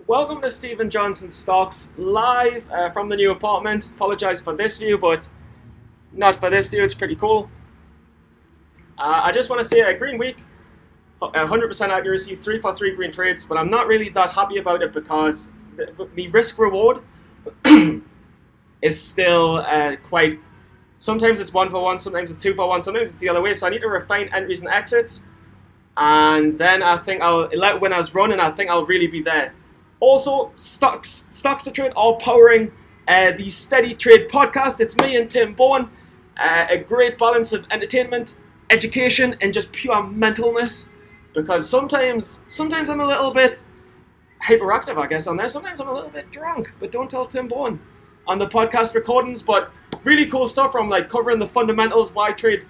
Welcome to Stephen Johnson Stocks, live from the new apartment. Apologise for this view, but not for this view, it's pretty cool. I just want to say a green week, 100% accuracy, 3 for 3 green trades, but I'm not really that happy about it because the risk reward is still quite. Sometimes it's 1 for 1, sometimes it's 2 for 1, sometimes it's the other way, so I need to refine entries and exits, and then I think I'll let winners run, and I think I'll really be there. Also, Stocks to Trade are powering the Steady Trade podcast. It's me and Tim Bowen. A great balance of entertainment, education, and just pure mentalness. Because sometimes I'm a little bit hyperactive, I guess, on there. Sometimes I'm a little bit drunk, but don't tell Tim Bowen on the podcast recordings. But really cool stuff from like covering the fundamentals, why trade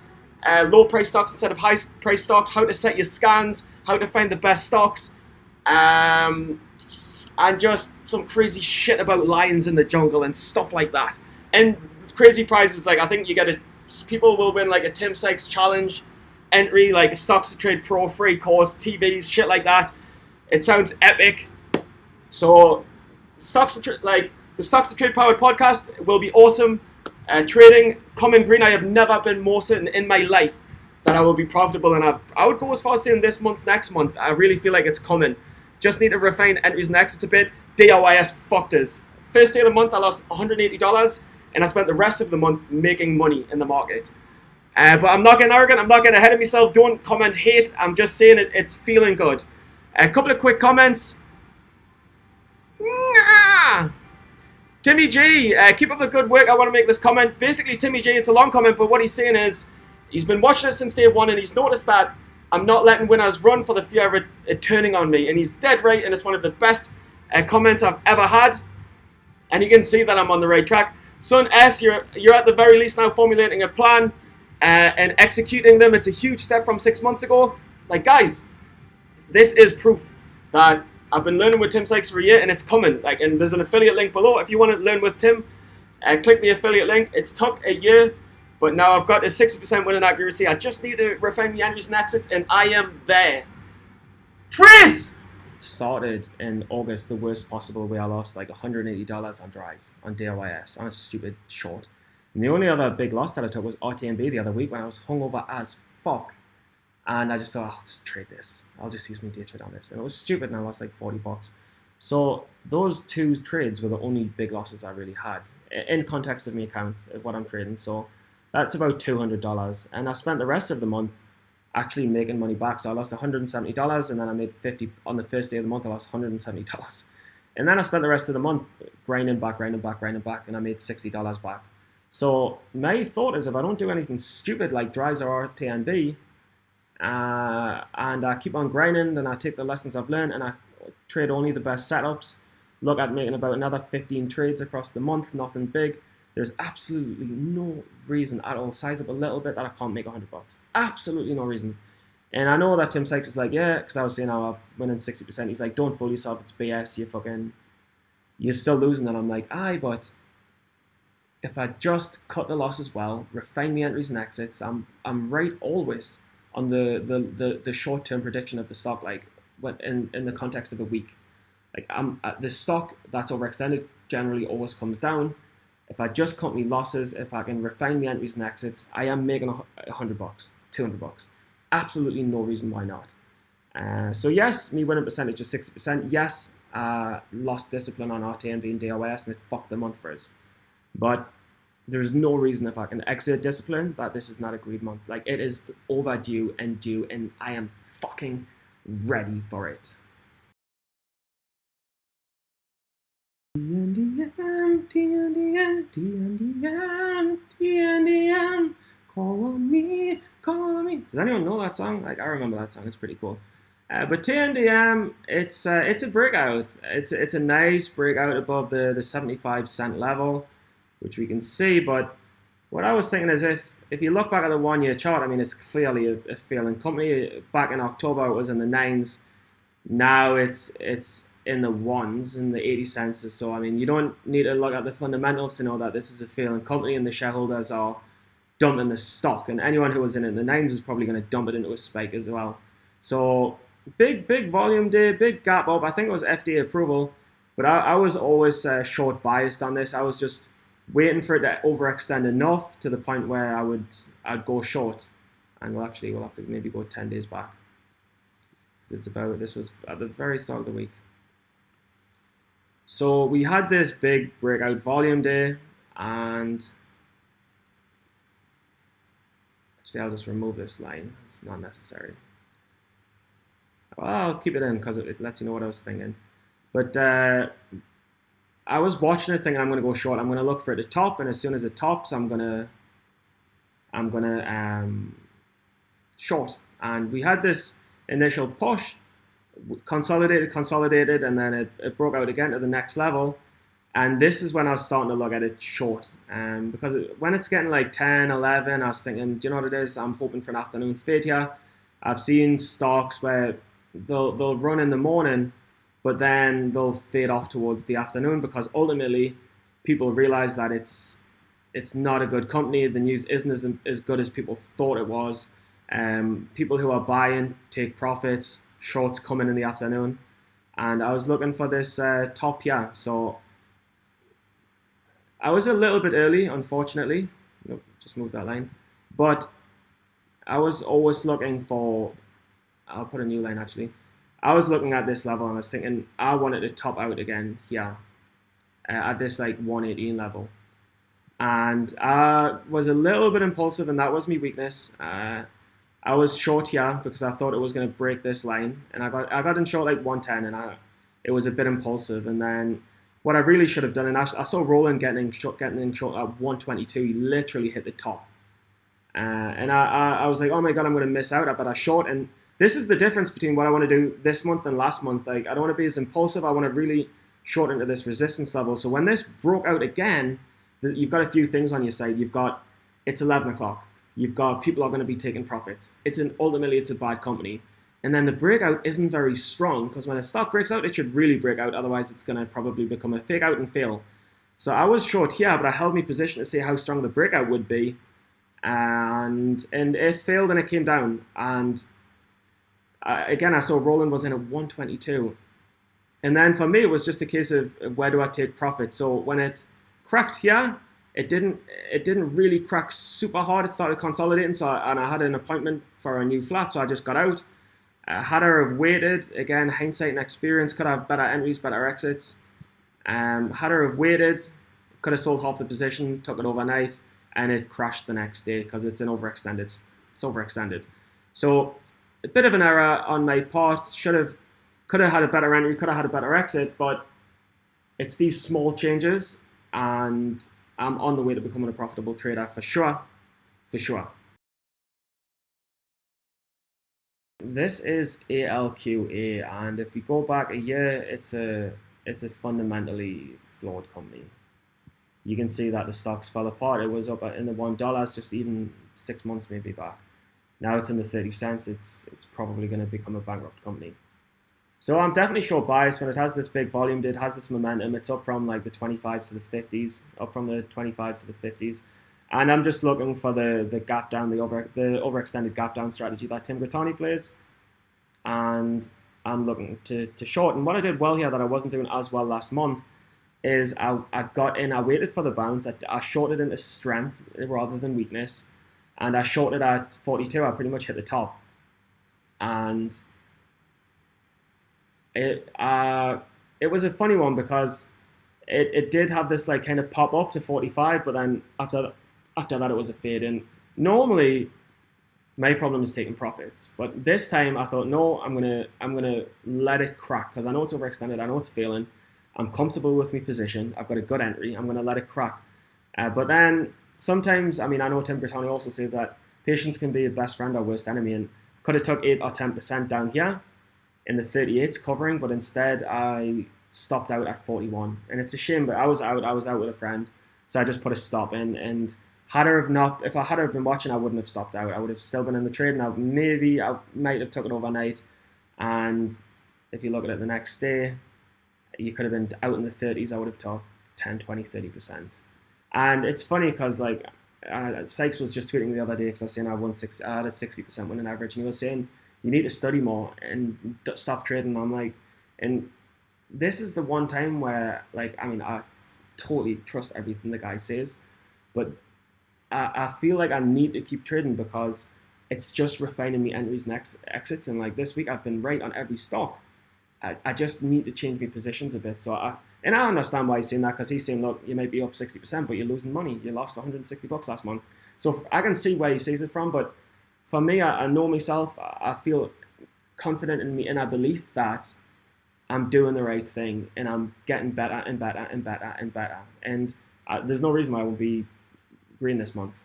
low price stocks instead of high price stocks, how to set your scans, how to find the best stocks. And just some crazy shit about lions in the jungle and stuff like that. And crazy prizes, like I think you get people will win like a Tim Sykes challenge entry, like a Stocks to Trade Pro free course, TVs, shit like that. It sounds epic. So the Stocks to Trade powered podcast will be awesome. Trading common green, I have never been more certain in my life that I will be profitable, and I would go as far as saying this month, next month. I really feel like it's coming. Just need to refine entries and exits a bit. DIYS fucked us. First day of the month, I lost $180, and I spent the rest of the month making money in the market. But I'm not getting arrogant. I'm not getting ahead of myself. Don't comment hate. I'm just saying it's feeling good. A couple of quick comments. Timmy G, keep up the good work. I want to make this comment. Basically, Timmy G, it's a long comment, but what he's saying is he's been watching us since day one, and he's noticed that I'm not letting winners run for the fear of it turning on me. And he's dead right, and it's one of the best comments I've ever had. And you can see that I'm on the right track. Son S, you're at the very least now formulating a plan and executing them. It's a huge step from 6 months ago. Like, guys, this is proof that I've been learning with Tim Sykes for a year, and it's coming. Like, and there's an affiliate link below. If you want to learn with Tim, click the affiliate link. It's took a year. But now I've got a 60% winning accuracy. I just need to refine the entries and exits, and I am there. Trades! Started in August the worst possible way. I lost like $180 on dries, on DIYS, on a stupid short. And the only other big loss that I took was RTMB the other week when I was hungover as fuck. And I just thought, I'll just trade this. I'll just use my day trade on this. And it was stupid, and I lost like $40. So those two trades were the only big losses I really had in context of my account of what I'm trading. So that's about $200, and I spent the rest of the month actually making money back. So I lost $170, and then I made $50 on the first day of the month. I lost $170, and then I spent the rest of the month grinding back, and I made $60 back. So my thought is, if I don't do anything stupid like dries or RTNB, and I keep on grinding, and I take the lessons I've learned, and I trade only the best setups, look at making about another 15 trades across the month, nothing big. There's absolutely no reason at all, size up a little bit, that I can't make $100. Absolutely no reason. And I know that Tim Sykes is like, yeah, because I was saying I'm winning 60%. He's like, don't fool yourself, it's BS, you're still losing. And I'm like, aye, but if I just cut the losses well, refine the entries and exits, I'm right always on the short-term prediction of the stock, like in the context of a week. Like the stock that's overextended generally always comes down. If I just cut me losses, if I can refine the entries and exits, I am making $100, $200. Absolutely no reason why not. So yes, me winning percentage is 60%. Yes, lost discipline on RTNB and DOS, and it fucked the month for us. But there's no reason, if I can exert discipline, that this is not a greed month. Like, it is overdue and due, and I am fucking ready for it. TNDM, call on me. Does anyone know that song? Like, I remember that song. It's pretty cool. But TNDM, it's a breakout. It's a nice breakout above the 75 cent level, which we can see. But what I was thinking is, if you look back at the 1 year chart, I mean, it's clearly a failing company. Back in October, it was in the 9s. Now it's in the 1s, in the 80 cents or so. I mean, you don't need to look at the fundamentals to know that this is a failing company, and the shareholders are dumping the stock. And anyone who was in it in the 9s is probably going to dump it into a spike as well. So big volume day, big gap up. I think it was FDA approval. But I was always short biased on this. I was just waiting for it to overextend enough to the point where I'd go short, and we'll have to maybe go 10 days back, because this was at the very start of the week. So we had this big breakout volume day, and actually I'll just remove this line. It's not necessary. Well, I'll keep it in because it lets you know what I was thinking. But I was watching it thinking I'm going to go short. I'm going to look for it to top, and as soon as it tops, I'm gonna short. And we had this initial push, consolidated, and then it broke out again to the next level. And this is when I was starting to look at it short. Because when it's getting like 10, 11, I was thinking, do you know what it is? I'm hoping for an afternoon fade here. I've seen stocks where they'll run in the morning, but then they'll fade off towards the afternoon, because ultimately people realize that it's not a good company. The news isn't as good as people thought it was. People who are buying take profits, shorts coming in the afternoon. And I was looking for this top here. So I was a little bit early, unfortunately. Nope, just move that line. But I was always looking for, I'll put a new line actually. I was looking at this level and I was thinking I wanted to top out again here at this like 118 level. And I was a little bit impulsive, and that was my weakness. I was short here because I thought it was going to break this line, and I got in short like 110, and it was a bit impulsive. And then what I really should have done, and I saw Roland getting in short at 122. He literally hit the top, and I was like, oh my god, I'm going to miss out. I better short. And this is the difference between what I want to do this month and last month. Like, I don't want to be as impulsive. I want to really short into this resistance level. So when this broke out again, you've got a few things on your side. It's 11 o'clock. You've got people are going to be taking profits. Ultimately, it's a bad company. And then the breakout isn't very strong, because when a stock breaks out, it should really break out. Otherwise, it's going to probably become a fake out and fail. So I was short here, but I held my position to see how strong the breakout would be. And it failed and it came down. And again, I saw Roland was in at 122. And then for me, it was just a case of where do I take profit. So when it cracked here, it didn't really crack super hard. It started consolidating, and I had an appointment for a new flat, so I just got out. Had I have waited, again, hindsight and experience, could have better entries, better exits. Had I have waited, could have sold half the position, took it overnight, and it crashed the next day because it's overextended. So a bit of an error on my part. Could have had a better entry, could have had a better exit, but it's these small changes, and I'm on the way to becoming a profitable trader for sure. This is ALQA, and if we go back a year, it's a fundamentally flawed company. You can see that the stocks fell apart. It was up in the $1 just even 6 months maybe back. Now it's in the 30 cents. It's probably going to become a bankrupt company. So I'm definitely short biased when it has this big volume. It has this momentum. It's up from like the 25s to the 50s, up from the 25s to the 50s. And I'm just looking for the gap down, the overextended gap down strategy that Tim Grattani plays. And I'm looking to short. And what I did well here that I wasn't doing as well last month is I got in, I waited for the bounce. I shorted into strength rather than weakness. And I shorted at 42. I pretty much hit the top. And it was a funny one because it did have this like kind of pop up to 45, but then after that it was a fade. And normally my problem is taking profits, but this time I thought, no, I'm gonna let it crack because I know it's overextended, I know it's failing, I'm comfortable with my position, I've got a good entry, I'm gonna let it crack. But then sometimes, I mean, I know Tim Grattani also says that patience can be your best friend or worst enemy, and could have took 8 or 10% down here in the 38s covering, but instead I stopped out at 41, and it's a shame. But I was out with a friend, so I just put a stop in. And if I had been watching, I wouldn't have stopped out. I would have still been in the trade, and I might have took it overnight. And if you look at it the next day, you could have been out in the 30s. I would have took 10, 20, 30%. And it's funny because like Sykes was just tweeting the other day because I was saying I had a 60% winning average, and he was saying you need to study more and stop trading. I'm like, and this is the one time where, like, I mean, I totally trust everything the guy says, but I feel like I need to keep trading because it's just refining me entries and exits. And like this week, I've been right on every stock. I just need to change my positions a bit. And I understand why he's saying that, because he's saying, look, you might be up 60%, but you're losing money. You lost $160 last month. So I can see where he sees it from. But for me, I know myself. I feel confident in me, and I believe that I'm doing the right thing, and I'm getting better and better and better and better. And there's no reason why I won't be green this month.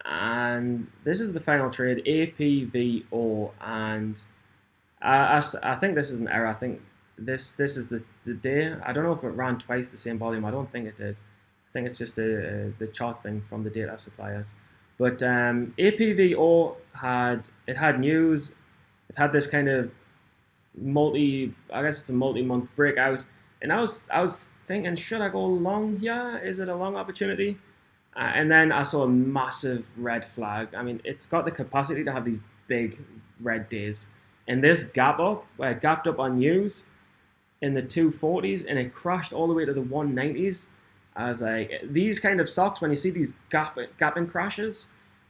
And this is the final trade, APVO, and I think this is an error. I think this is the day. I don't know if it ran twice the same volume. I don't think it did. I think it's just the chart thing from the data suppliers. But APVO had news. It had this kind of I guess it's a multi-month breakout, and I was thinking, should I go long here? Is it a long opportunity? And then I saw a massive red flag. I mean, it's got the capacity to have these big red days. And this gapped up on news in the 240s, and it crashed all the way to the 190s. I was like, these kind of stocks, when you see these gapping crashes,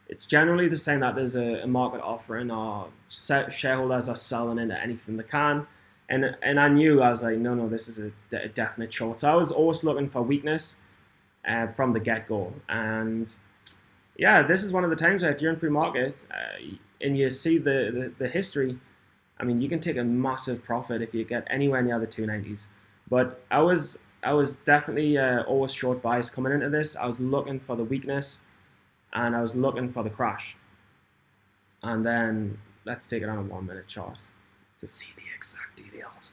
it's generally the sign that there's a market offering, or shareholders are selling into anything they can. And I knew, I was like, no, this is a definite short. So I was always looking for weakness from the get-go. And yeah, this is one of the times where if you're in pre-market and you see the history, I mean, you can take a massive profit if you get anywhere near the 290s. But I was definitely always short bias coming into this. I was looking for the weakness, and I was looking for the crash. And then let's take it on a 1 minute chart to see the exact details.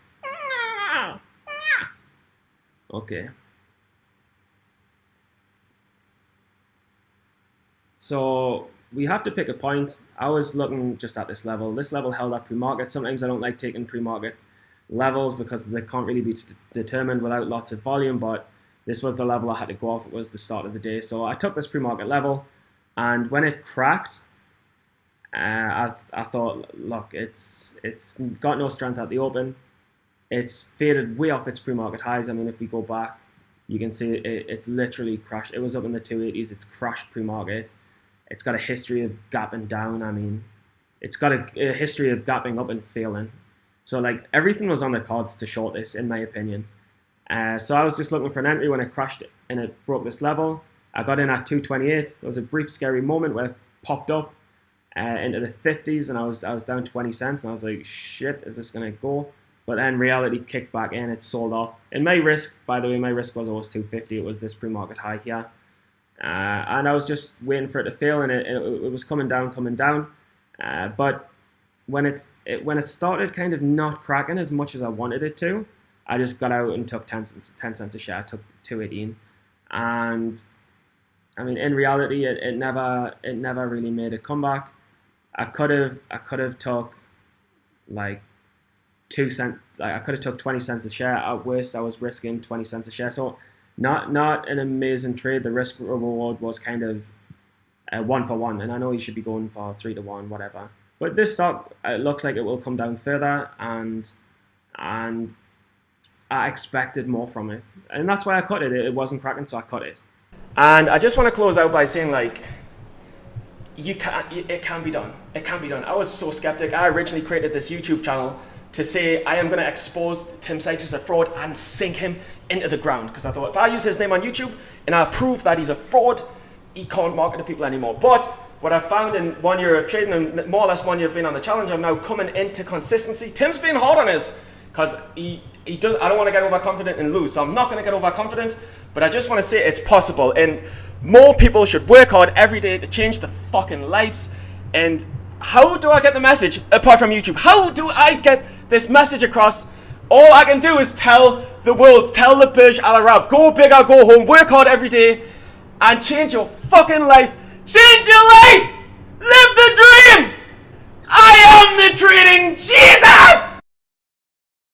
Okay. So we have to pick a point. I was looking just at this level. This level held at pre-market. Sometimes I don't like taking pre-market levels because they can't really be determined without lots of volume, but this was the level I had to go off. It was the start of the day. So I took this pre-market level, and when it cracked, I thought, look, it's got no strength at the open. It's faded way off its pre-market highs. I mean, if we go back, you can see it's literally crashed. It was up in the 280s. It's crashed pre-market. It's got a history of gapping down. I mean, it's got a history of gapping up and failing. So like everything was on the cards to short this, in my opinion. So I was just looking for an entry when it crashed and it broke this level. I got in at 228. There was a brief scary moment where it popped up into the 50s, and I was down 20 cents, and I was like, shit, is this gonna go? But then reality kicked back in. It sold off. And my risk, by the way, my risk was always 250. It was this pre-market high here. And I was just waiting for it to fail, and it was coming down. But when it started kind of not cracking as much as I wanted it to, I just got out and took 10 cents a share. I took 218, and I mean, in reality, it never really made a comeback. I could have took like 2 cents. Like I could have took 20 cents a share. At worst, I was risking 20 cents a share. So not an amazing trade. The risk reward was kind of 1 for 1, and I know you should be going for 3 to 1, whatever. But this stock, it looks like it will come down further, and I expected more from it, and that's why I cut it. It wasn't cracking, so I cut it. And I just want to close out by saying, like, it can be done. It can be done. I was so skeptic. I originally created this YouTube channel to say I am going to expose Tim Sykes as a fraud and sink him into the ground, because I thought if I use his name on YouTube and I prove that he's a fraud, he can't market to people anymore. But what I've found in 1 year of trading, and more or less 1 year of being on the challenge, I'm now coming into consistency. Tim's being hard on us because he does. I don't want to get overconfident and lose, so I'm not going to get overconfident. But I just want to say it's possible, and more people should work hard every day to change their fucking lives. And how do I get the message apart from YouTube? How do I get this message across? All I can do is tell the world, tell the Burj Al Arab, go big or go home, work hard every day, and change your fucking life. Change your life! Live the dream! I am the trading Jesus!